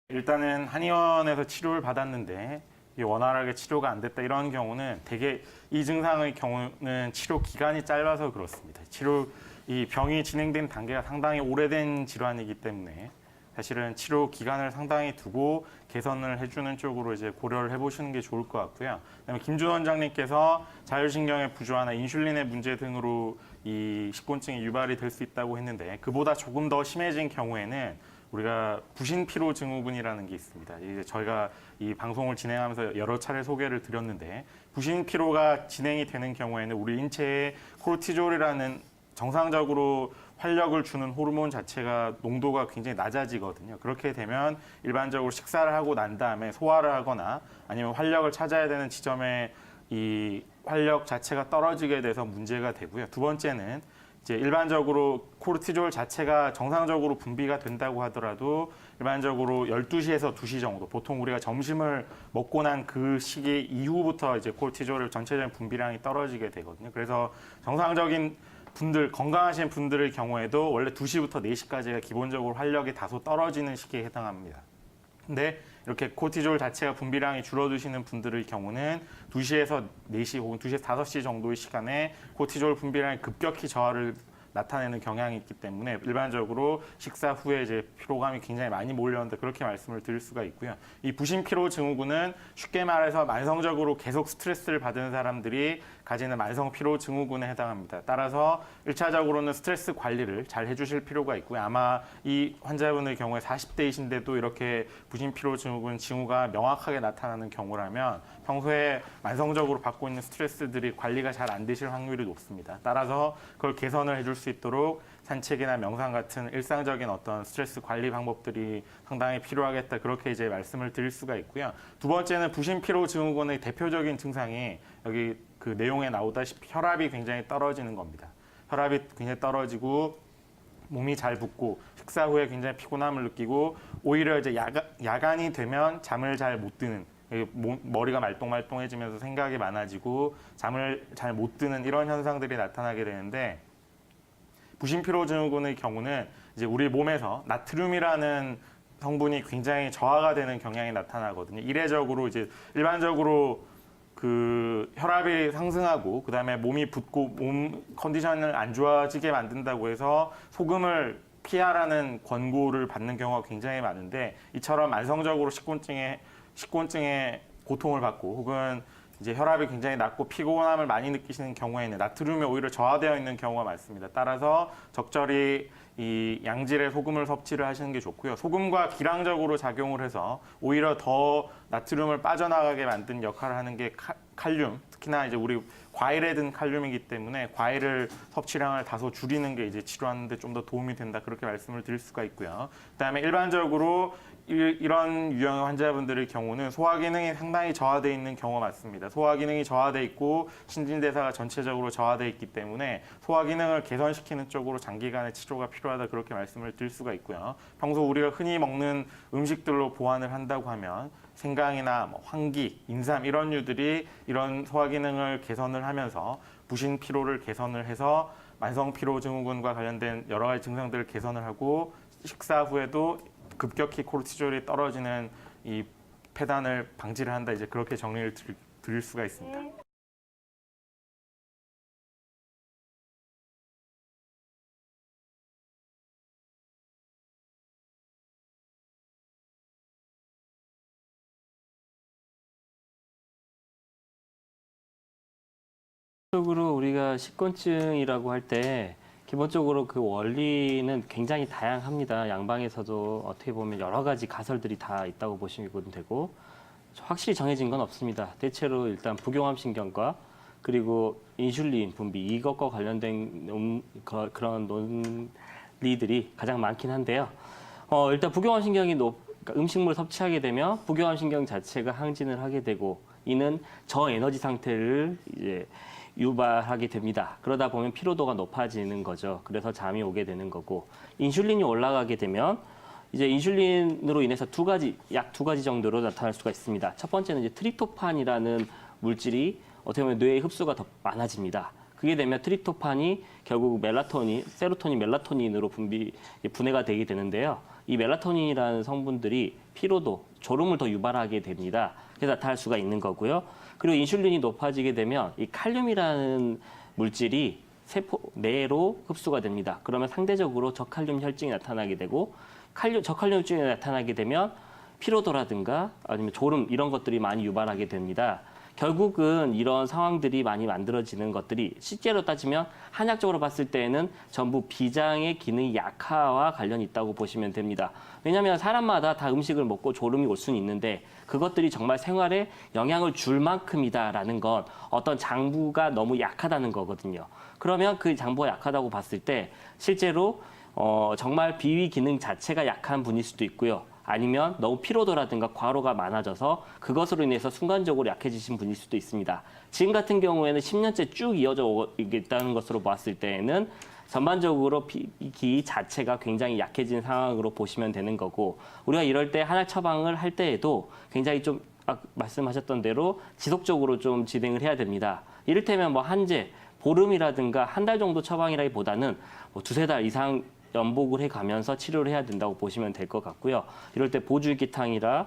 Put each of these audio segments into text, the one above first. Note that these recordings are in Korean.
일단은 한의원에서 치료를 받았는데 이게 원활하게 치료가 안 됐다 이런 경우는 대개 이 증상의 경우는 치료 기간이 짧아서 그렇습니다. 이 병이 진행된 단계가 상당히 오래된 질환이기 때문에 사실은 치료 기간을 상당히 두고 개선을 해주는 쪽으로 이제 고려를 해보시는 게 좋을 것 같고요. 그다음에 김준 원장님께서 자율신경의 부조화나 인슐린의 문제 등으로 이 식곤증이 유발이 될 수 있다고 했는데 그보다 조금 더 심해진 경우에는 우리가 부신피로 증후군이라는 게 있습니다. 이제 저희가 이 방송을 진행하면서 여러 차례 소개를 드렸는데 부신피로가 진행이 되는 경우에는 우리 인체에 코르티졸이라는 정상적으로 활력을 주는 호르몬 자체가 농도가 굉장히 낮아지거든요. 그렇게 되면 일반적으로 식사를 하고 난 다음에 소화를 하거나 아니면 활력을 찾아야 되는 지점에 이 활력 자체가 떨어지게 돼서 문제가 되고요. 두 번째는 이제 일반적으로 코르티졸 자체가 정상적으로 분비가 된다고 하더라도 일반적으로 12시에서 2시 정도, 보통 우리가 점심을 먹고 난 그 시기 이후부터 이제 코르티졸의 전체적인 분비량이 떨어지게 되거든요. 그래서 정상적인 분들, 건강하신 분들의 경우에도 원래 2시부터 4시까지가 기본적으로 활력이 다소 떨어지는 시기에 해당합니다. 근데 이렇게 코르티졸 자체가 분비량이 줄어드시는 분들의 경우는 2시에서 4시 혹은 2시에서 5시 정도의 시간에 코르티졸 분비량이 급격히 저하를 나타내는 경향이 있기 때문에 일반적으로 식사 후에 이제 피로감이 굉장히 많이 몰려온다 그렇게 말씀을 드릴 수가 있고요. 이 부신피로 증후군은 쉽게 말해서 만성적으로 계속 스트레스를 받은 사람들이 가지는 만성 피로 증후군에 해당합니다. 따라서 1차적으로는 스트레스 관리를 잘 해주실 필요가 있고요. 아마 이 환자분의 경우에 40대이신데도 이렇게 부신피로 증후군 징후가 명확하게 나타나는 경우라면 평소에 만성적으로 받고 있는 스트레스들이 관리가 잘 안 되실 확률이 높습니다. 따라서 그걸 개선을 해줄 수 있도록 산책이나 명상 같은 일상적인 어떤 스트레스 관리 방법들이 상당히 필요하겠다 그렇게 이제 말씀을 드릴 수가 있고요. 두 번째는 부신피로 증후군의 대표적인 증상이 여기 그 내용에 나오다시피 혈압이 굉장히 떨어지는 겁니다. 혈압이 굉장히 떨어지고 몸이 잘 붓고 식사 후에 굉장히 피곤함을 느끼고 오히려 이제 야간이 되면 잠을 잘 못 드는 머리가 말똥말똥해지면서 생각이 많아지고 잠을 잘 못 드는 이런 현상들이 나타나게 되는데 부신피로 증후군의 경우는 이제 우리 몸에서 나트륨이라는 성분이 굉장히 저하가 되는 경향이 나타나거든요. 이례적으로 이제 일반적으로 그 혈압이 상승하고 그다음에 몸이 붓고 몸 컨디션을 안 좋아지게 만든다고 해서 소금을 피하라는 권고를 받는 경우가 굉장히 많은데 이처럼 만성적으로 식곤증에 고통을 받고 혹은 이제 혈압이 굉장히 낮고 피곤함을 많이 느끼시는 경우에는 나트륨이 오히려 저하되어 있는 경우가 많습니다. 따라서 적절히 이 양질의 소금을 섭취를 하시는 게 좋고요. 소금과 기량적으로 작용을 해서 오히려 더 나트륨을 빠져나가게 만든 역할을 하는 게 칼륨, 특히나 이제 우리 과일에 든 칼륨이기 때문에 과일을 섭취량을 다소 줄이는 게 이제 치료하는데 좀 더 도움이 된다 그렇게 말씀을 드릴 수가 있고요. 그다음에 일반적으로 이런 유형의 환자분들의 경우는 소화 기능이 상당히 저하되어 있는 경우가 많습니다. 소화 기능이 저하되어 있고 신진대사가 전체적으로 저하되어 있기 때문에 소화 기능을 개선시키는 쪽으로 장기간의 치료가 필요하다 그렇게 말씀을 드릴 수가 있고요. 평소 우리가 흔히 먹는 음식들로 보완을 한다고 하면 생강이나 뭐 황기, 인삼 이런 류들이 이런 소화 기능을 개선을 하면서 부신 피로를 개선을 해서 만성 피로 증후군과 관련된 여러 가지 증상들을 개선을 하고 식사 후에도 급격히 코르티졸이 떨어지는 이 폐단을 방지를 한다 이제 그렇게 정리를 드릴 수가 있습니다. 기본적으로 우리가 식곤증이라고 할 때 기본적으로 그 원리는 굉장히 다양합니다. 양방에서도 어떻게 보면 여러 가지 가설들이 다 있다고 보시면 되고 확실히 정해진 건 없습니다. 대체로 일단 부교감 신경과 그리고 인슐린 분비 이것과 관련된 그런 논리들이 가장 많긴 한데요. 일단 부교감 신경이 그러니까 음식물을 섭취하게 되면 부교감 신경 자체가 항진을 하게 되고 이는 저에너지 상태를 이제 유발하게 됩니다. 그러다 보면 피로도가 높아지는 거죠. 그래서 잠이 오게 되는 거고 인슐린이 올라가게 되면 이제 인슐린으로 인해서 약 두 가지 정도로 나타날 수가 있습니다. 첫 번째는 이제 트립토판이라는 물질이 어떻게 보면 뇌의 흡수가 더 많아집니다. 그게 되면 트립토판이 결국 세로토닌, 멜라토닌으로 분해가 되게 되는데요. 이 멜라토닌이라는 성분들이 피로도, 졸음을 더 유발하게 됩니다. 그래서 나타날 수가 있는 거고요. 그리고 인슐린이 높아지게 되면 이 칼륨이라는 물질이 세포 내로 흡수가 됩니다. 그러면 상대적으로 저칼륨 혈증이 나타나게 되고 저칼륨 혈증이 나타나게 되면 피로도라든가 아니면 졸음 이런 것들이 많이 유발하게 됩니다. 결국은 이런 상황들이 많이 만들어지는 것들이 실제로 따지면 한약적으로 봤을 때에는 전부 비장의 기능이 약화와 관련이 있다고 보시면 됩니다. 왜냐하면 사람마다 다 음식을 먹고 졸음이 올 수는 있는데 그것들이 정말 생활에 영향을 줄 만큼이다라는 건 어떤 장부가 너무 약하다는 거거든요. 그러면 그 장부가 약하다고 봤을 때 실제로 정말 비위 기능 자체가 약한 분일 수도 있고요. 아니면 너무 피로도라든가 과로가 많아져서 그것으로 인해서 순간적으로 약해지신 분일 수도 있습니다. 지금 같은 경우에는 10년째 쭉 이어져 있다는 것으로 봤을 때에는 전반적으로 기 자체가 굉장히 약해진 상황으로 보시면 되는 거고 우리가 이럴 때 한약 처방을 할 때에도 굉장히 좀 말씀하셨던 대로 지속적으로 좀 진행을 해야 됩니다. 이를테면 뭐 한제, 보름이라든가 한 달 정도 처방이라기보다는 뭐 두세 달 이상 연복을 해가면서 치료를 해야 된다고 보시면 될 것 같고요. 이럴 때 보주익기탕이라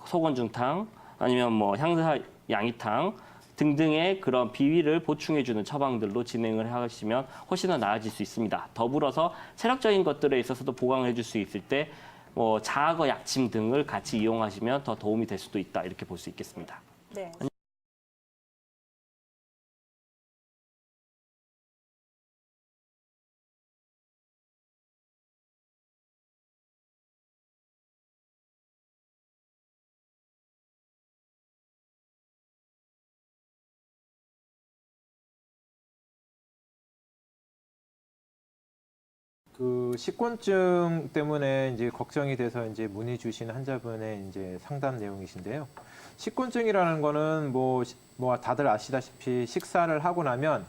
소건중탕 아니면 뭐 향사 양이탕 등등의 그런 비위를 보충해주는 처방들로 진행을 하시면 훨씬 더 나아질 수 있습니다. 더불어서 체력적인 것들에 있어서도 보강을 해줄 수 있을 때 뭐 자악어 약침 등을 같이 이용하시면 더 도움이 될 수도 있다 이렇게 볼 수 있겠습니다. 네. 그 식곤증 때문에 이제 걱정이 돼서 이제 문의 주신 환자분의 이제 상담 내용이신데요. 식곤증이라는 거는 뭐 다들 아시다시피 식사를 하고 나면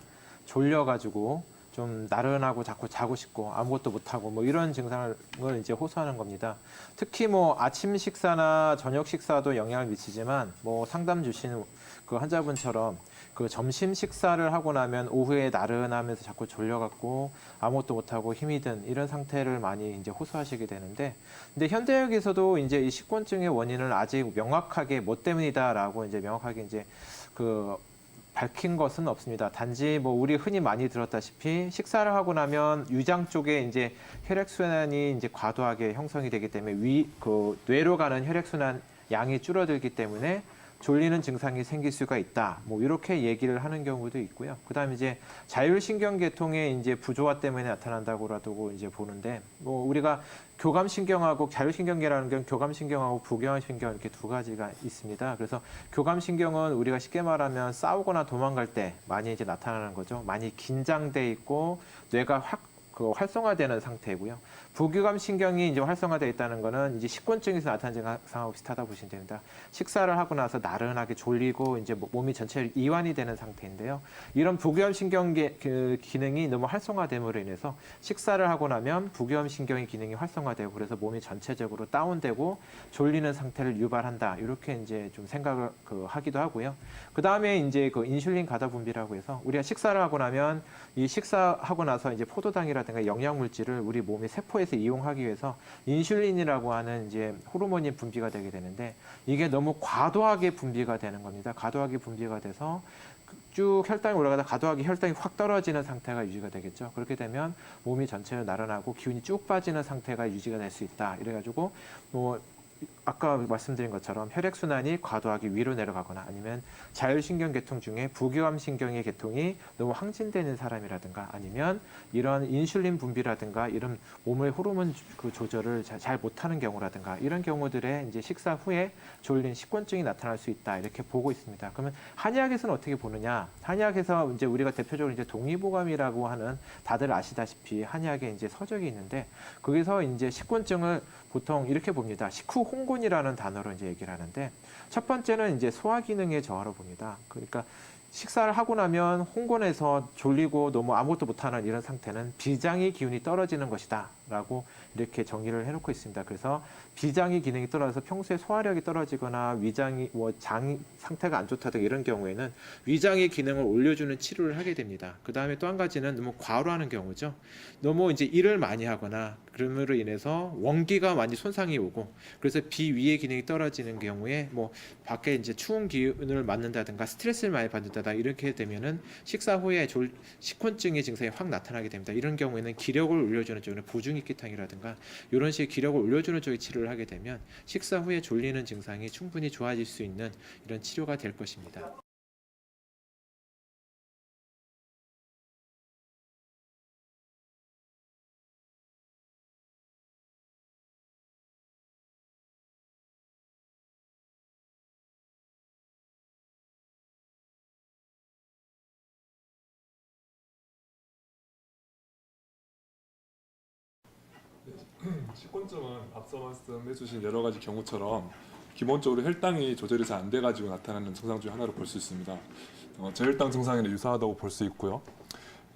졸려가지고 좀 나른하고 자꾸 자고 싶고 아무것도 못하고 뭐 이런 증상을 이제 호소하는 겁니다. 특히 뭐 아침 식사나 저녁 식사도 영향을 미치지만 뭐 상담 주신 그 환자분처럼 그 점심 식사를 하고 나면 오후에 나른하면서 자꾸 졸려갖고 아무것도 못하고 힘이 든 이런 상태를 많이 이제 호소하시게 되는데, 근데 현대학에서도 이제 이 식곤증의 원인을 아직 명확하게 뭐 때문이다라고 이제 명확하게 이제 그 밝힌 것은 없습니다. 단지 뭐 우리 흔히 많이 들었다시피 식사를 하고 나면 위장 쪽에 이제 혈액순환이 이제 과도하게 형성이 되기 때문에 뇌로 가는 혈액순환 양이 줄어들기 때문에 졸리는 증상이 생길 수가 있다. 뭐 이렇게 얘기를 하는 경우도 있고요. 그다음에 이제 자율신경계통의 이제 부조화 때문에 나타난다고라도 이제 보는데, 뭐 우리가 교감신경하고 자율신경계라는 건 교감신경하고 부교감신경 이렇게 두 가지가 있습니다. 그래서 교감신경은 우리가 쉽게 말하면 싸우거나 도망갈 때 많이 이제 나타나는 거죠. 많이 긴장돼 있고 뇌가 활성화되는 상태고요. 부교감 신경이 이제 활성화되어 있다는 거는 이제 식곤증에서 나타나는 증상하고 비슷하다 보시면 됩니다. 식사를 하고 나서 나른하게 졸리고 이제 몸이 전체로 이완이 되는 상태인데요. 이런 부교감 신경 기능이 너무 활성화됨으로 인해서 식사를 하고 나면 부교감 신경의 기능이 활성화되고 그래서 몸이 전체적으로 다운되고 졸리는 상태를 유발한다. 이렇게 이제 좀 생각을 하기도 하고요. 그 다음에 이제 그 인슐린 가다 분비라고 해서 우리가 식사를 하고 나면 이 식사하고 나서 이제 포도당이라든가 영양 물질을 우리 몸의 세포에서 이용하기 위해서 인슐린이라고 하는 이제 호르몬이 분비가 되게 되는데, 이게 너무 과도하게 분비가 되는 겁니다. 과도하게 분비가 돼서 쭉 혈당이 올라가다 과도하게 혈당이 확 떨어지는 상태가 유지가 되겠죠. 그렇게 되면 몸이 전체로 나른하고 기운이 쭉 빠지는 상태가 유지가 될 수 있다. 이래가지고 뭐 아까 말씀드린 것처럼 혈액순환이 과도하게 위로 내려가거나 아니면 자율신경계통 중에 부교감신경의 계통이 너무 항진되는 사람이라든가 아니면 이런 인슐린 분비라든가 이런 몸의 호르몬 조절을 잘 못하는 경우라든가 이런 경우들에 이제 식사 후에 졸린 식곤증이 나타날 수 있다 이렇게 보고 있습니다. 그러면 한의학에서는 어떻게 보느냐? 한의학에서 이제 우리가 대표적으로 이제 동의보감이라고 하는 다들 아시다시피 한의학에 이제 서적이 있는데 거기서 이제 식곤증을 보통 이렇게 봅니다. 식후홍곤이라는 단어로 이제 얘기를 하는데 첫 번째는 이제 소화 기능의 저하로 봅니다. 그러니까 식사를 하고 나면 홍곤해서 졸리고 너무 아무것도 못하는 이런 상태는 비장의 기운이 떨어지는 것이다라고 이렇게 정의를 해놓고 있습니다. 그래서 비장의 기능이 떨어져서 평소에 소화력이 떨어지거나 위장이 장 상태가 안 좋다든가 이런 경우에는 위장의 기능을 올려주는 치료를 하게 됩니다. 그 다음에 또 한 가지는 너무 과로하는 경우죠. 너무 이제 일을 많이 하거나 그럼으로 인해서 원기가 많이 손상이 오고 그래서 비위의 기능이 떨어지는 경우에 뭐 밖에 이제 추운 기운을 맞는다든가 스트레스를 많이 받는다든가 이렇게 되면은 식사 후에 식곤증의 증상이 확 나타나게 됩니다. 이런 경우에는 기력을 올려주는 쪽으로 보중익기탕이라든가 이런 식의 기력을 올려주는 쪽의 치료를 하게 되면 식사 후에 졸리는 증상이 충분히 좋아질 수 있는 이런 치료가 될 것입니다. 식곤증은 앞서 말씀해주신 여러 가지 경우처럼 기본적으로 혈당이 조절이 잘 안 돼가지고 나타나는 증상 중 하나로 볼 수 있습니다. 저혈당 증상이랑 유사하다고 볼 수 있고요.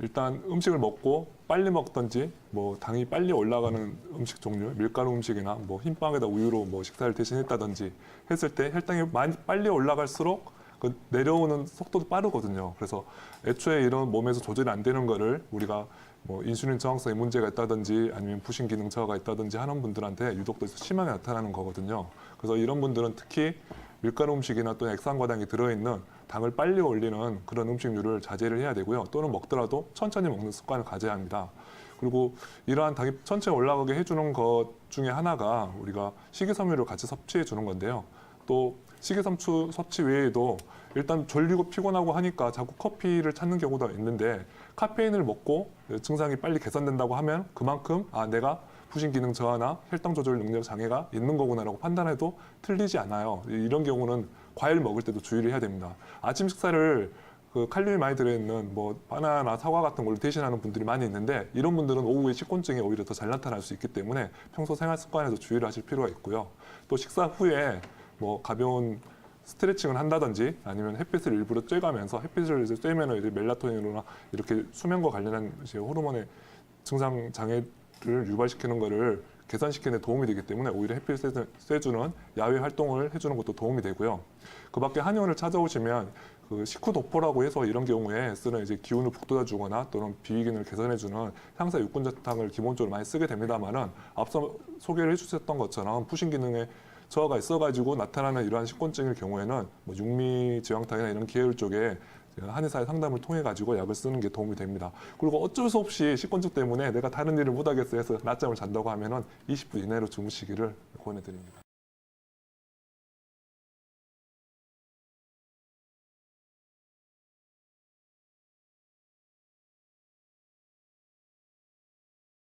일단 음식을 먹고 빨리 먹든지 뭐 당이 빨리 올라가는 음식 종류, 밀가루 음식이나 뭐 흰빵에다 우유로 뭐 식사를 대신했다든지 했을 때 혈당이 많이 빨리 올라갈수록 그 내려오는 속도도 빠르거든요. 그래서 애초에 이런 몸에서 조절이 안 되는 거를 우리가 뭐 인슐린 저항성에 문제가 있다든지 아니면 부신 기능 저하가 있다든지 하는 분들한테 유독 더 심하게 나타나는 거거든요. 그래서 이런 분들은 특히 밀가루 음식이나 또 액상과당이 들어있는 당을 빨리 올리는 그런 음식류를 자제를 해야 되고요. 또는 먹더라도 천천히 먹는 습관을 가져야 합니다. 그리고 이러한 당이 천천히 올라가게 해주는 것 중에 하나가 우리가 식이섬유를 같이 섭취해 주는 건데요. 또 식이섬유 섭취 외에도 일단 졸리고 피곤하고 하니까 자꾸 커피를 찾는 경우도 있는데 카페인을 먹고 증상이 빨리 개선된다고 하면 그만큼 내가 부신 기능 저하나 혈당 조절 능력 장애가 있는 거구나라고 판단해도 틀리지 않아요. 이런 경우는 과일 먹을 때도 주의를 해야 됩니다. 아침 식사를 그 칼륨이 많이 들어있는 뭐 바나나, 사과 같은 걸로 대신하는 분들이 많이 있는데 이런 분들은 오후에 식곤증이 오히려 더 잘 나타날 수 있기 때문에 평소 생활 습관에도 주의를 하실 필요가 있고요. 또 식사 후에 뭐 가벼운 스트레칭을 한다든지 아니면 햇빛을 일부러 쬐가면서 햇빛을 이제 쬐면은 이제 멜라토닌이나 이렇게 수면과 관련한 이제 호르몬의 증상 장애를 유발시키는 거를 개선시키는 데 도움이 되기 때문에 오히려 햇빛을 쐬주는 야외 활동을 해주는 것도 도움이 되고요. 그 밖에 한의원을 찾아오시면 그 식후도포라고 해서 이런 경우에 쓰는 이제 기운을 북돋아주거나 또는 비위기능을 개선해주는 향사 육군자탕을 기본적으로 많이 쓰게 됩니다만은 앞서 소개를 해주셨던 것처럼 부신 기능에 저하가 있어가지고 나타나는 이러한 식곤증일 경우에는 뭐 육미지황탕이나 이런 계열 쪽에 한의사의 상담을 통해 가지고 약을 쓰는 게 도움이 됩니다. 그리고 어쩔 수 없이 식곤증 때문에 내가 다른 일을 못 하겠어 해서 낮잠을 잔다고 하면은 20분 이내로 주무시기를 권해드립니다.